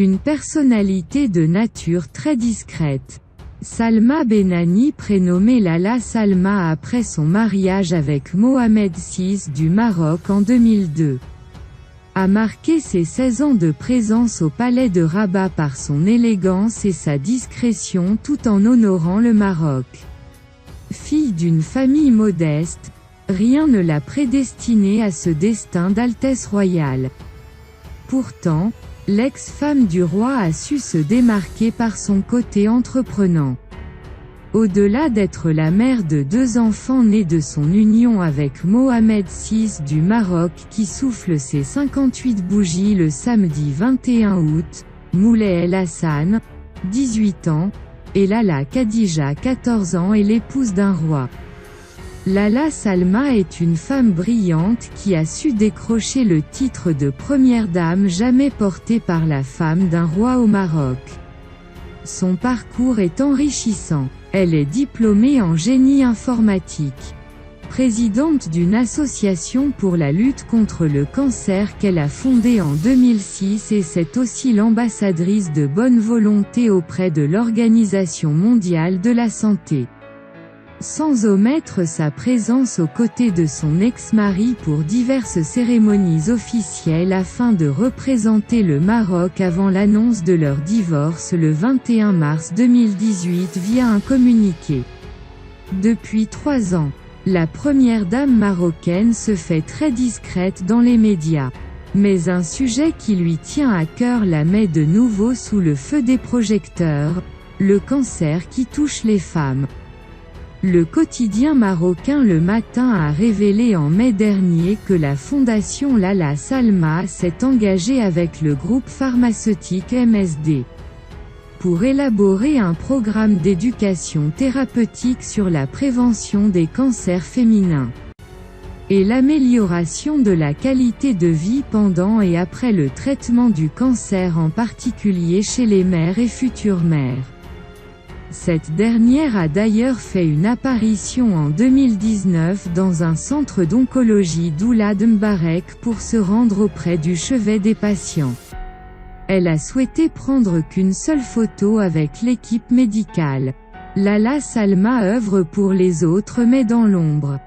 Une personnalité de nature très discrète. Salma Benani, prénommée Lala Salma après son mariage avec Mohamed VI du Maroc en 2002, a marqué ses 16 ans de présence au palais de Rabat par son élégance et sa discrétion tout en honorant le Maroc. Fille d'une famille modeste, rien ne l'a prédestinée à ce destin d'altesse royale. Pourtant, l'ex-femme du roi a su se démarquer par son côté entreprenant. Au-delà d'être la mère de 2 enfants nés de son union avec Mohamed VI du Maroc qui souffle ses 58 bougies le samedi 21 août, Moulay El Hassan, 18 ans, et Lala Khadija 14 ans est l'épouse d'un roi. Lala Salma est une femme brillante qui a su décrocher le titre de première dame jamais porté par la femme d'un roi au Maroc. Son parcours est enrichissant. Elle est diplômée en génie informatique. Présidente d'une association pour la lutte contre le cancer qu'elle a fondée en 2006 et c'est aussi l'ambassadrice de bonne volonté auprès de l'Organisation mondiale de la santé. Sans omettre sa présence aux côtés de son ex-mari pour diverses cérémonies officielles afin de représenter le Maroc avant l'annonce de leur divorce le 21 mars 2018 via un communiqué. Depuis 3 ans, la première dame marocaine se fait très discrète dans les médias. Mais un sujet qui lui tient à cœur la met de nouveau sous le feu des projecteurs, le cancer qui touche les femmes. Le quotidien marocain Le Matin a révélé en mai dernier que la fondation Lala Salma s'est engagée avec le groupe pharmaceutique MSD pour élaborer un programme d'éducation thérapeutique sur la prévention des cancers féminins et l'amélioration de la qualité de vie pendant et après le traitement du cancer, en particulier chez les mères et futures mères. Cette dernière a d'ailleurs fait une apparition en 2019 dans un centre d'oncologie d'Oulad Mbarek pour se rendre auprès du chevet des patients. Elle a souhaité prendre qu'une seule photo avec l'équipe médicale. Lala Salma œuvre pour les autres mais dans l'ombre.